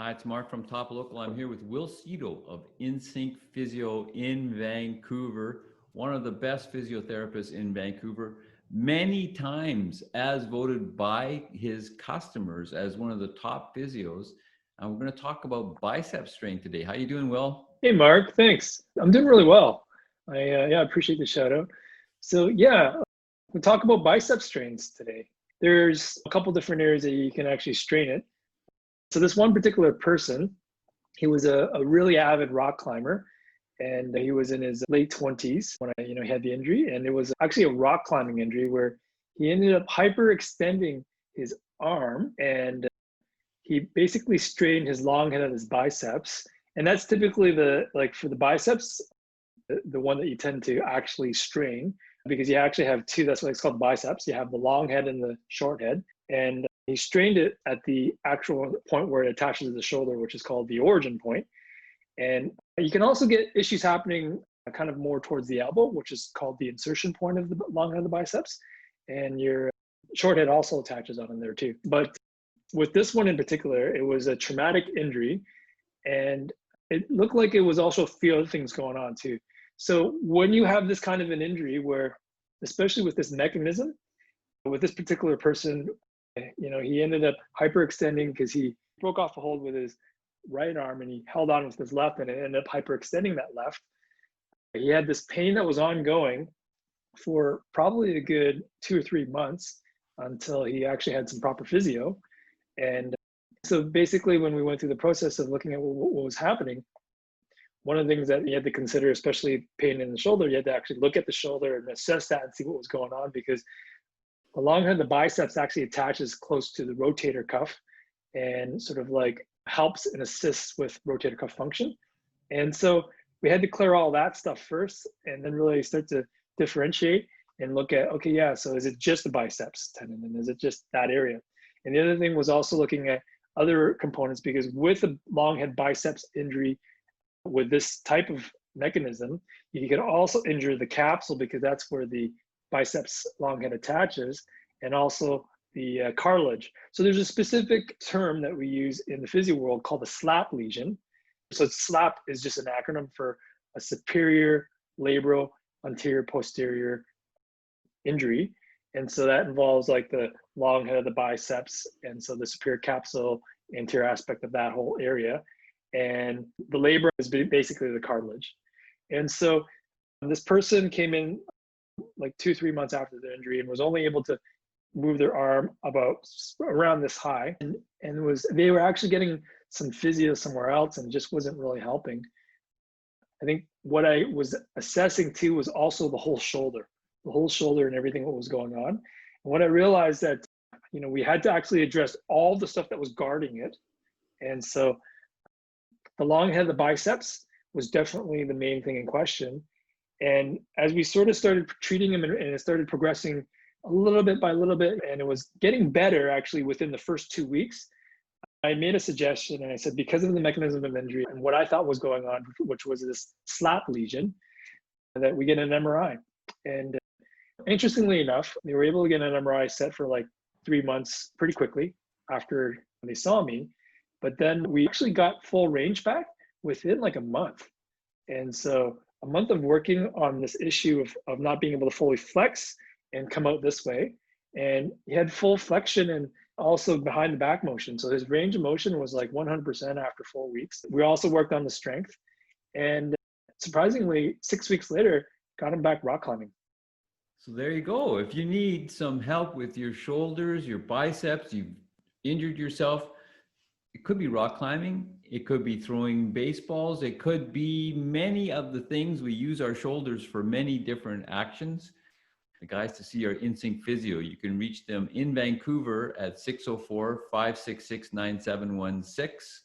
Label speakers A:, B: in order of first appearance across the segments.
A: Hi, it's Mark from Top Local. I'm here with Will Cito of Insync Physio in Vancouver, one of the best physiotherapists in Vancouver, many times as voted by his customers as one of the top physios. And we're going to talk about biceps strength today. How you doing, Will?
B: Hey, Mark, thanks. I'm doing really well. I appreciate the shout out. We'll talk about bicep strains today. There's a couple different areas that you can actually strain it. So this one particular person, he was a really avid rock climber, and he was in his late 20s when he had the injury, and it was actually a rock climbing injury where he ended up hyperextending his arm, and he basically strained his long head of his biceps. And that's typically for the biceps, the one that you tend to actually strain, because you actually have two. That's why it's called biceps. You have the long head and the short head. And he strained it at the actual point where it attaches to the shoulder, which is called the origin point. And you can also get issues happening kind of more towards the elbow, which is called the insertion point of the long head of the biceps. And your short head also attaches on in there too. But with this one in particular, it was a traumatic injury, and it looked like it was also a few other things going on too. So when you have this kind of an injury where, especially with this mechanism, with this particular person, he ended up hyperextending because he broke off a hold with his right arm and he held on with his left, and it ended up hyperextending that left. He had this pain that was ongoing for probably a good 2 or 3 months until he actually had some proper physio. And so basically, when we went through the process of looking at what was happening, one of the things that you had to consider, especially pain in the shoulder, you had to actually look at the shoulder and assess that and see what was going on, because the long head of the biceps actually attaches close to the rotator cuff and sort of like helps and assists with rotator cuff function. And so we had to clear all that stuff first and then really start to differentiate and look at, okay, yeah, so is it just the biceps tendon, and is it just that area? And the other thing was also looking at other components, because with a long head biceps injury with this type of mechanism, you can also injure the capsule, because that's where the biceps long head attaches, and also the cartilage. So there's a specific term that we use in the physio world called a SLAP lesion. So SLAP is just an acronym for a superior labral anterior posterior injury. And so that involves like the long head of the biceps, and so the superior capsule, anterior aspect of that whole area. And the labrum is basically the cartilage. And so this person came in like 2-3 months after their injury and was only able to move their arm about around this high. And they were actually getting some physio somewhere else and just wasn't really helping. I think what I was assessing too was also the whole shoulder and everything that was going on. And when I realized that, we had to actually address all the stuff that was guarding it. And so the long head of the biceps was definitely the main thing in question. And as we sort of started treating him and it started progressing a little bit by little bit, and it was getting better actually within the first 2 weeks, I made a suggestion and I said, because of the mechanism of injury and what I thought was going on, which was this SLAP lesion, that we get an MRI. And interestingly enough, they were able to get an MRI set for like 3 months pretty quickly after they saw me. But then we actually got full range back within like a month. And so a month of working on this issue of not being able to fully flex and come out this way. And he had full flexion and also behind the back motion. So his range of motion was like 100% after 4 weeks. We also worked on the strength. And surprisingly, 6 weeks later, got him back rock climbing.
A: So there you go. If you need some help with your shoulders, your biceps, you've injured yourself, it could be rock climbing, it could be throwing baseballs, it could be many of the things. We use our shoulders for many different actions. The guys to see are Insync Physio. You can reach them in Vancouver at 604-566-9716,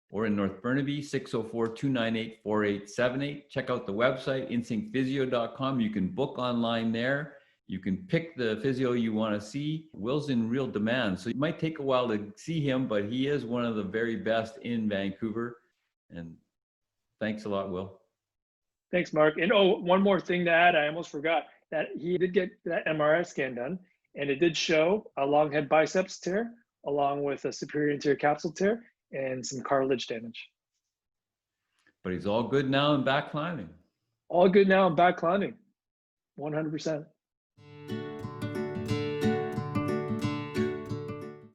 A: or in North Burnaby, 604-298-4878. Check out the website, insyncphysio.com. You can book online there. You can pick the physio you want to see. Will's in real demand, so it might take a while to see him, but he is one of the very best in Vancouver. And thanks a lot, Will.
B: Thanks, Mark. And one more thing to add, I almost forgot that he did get that MRI scan done, and it did show a long head biceps tear along with a superior anterior capsule tear. and some cartilage damage.
A: But he's all good now and back climbing.
B: All good now. I'm back climbing, 100%.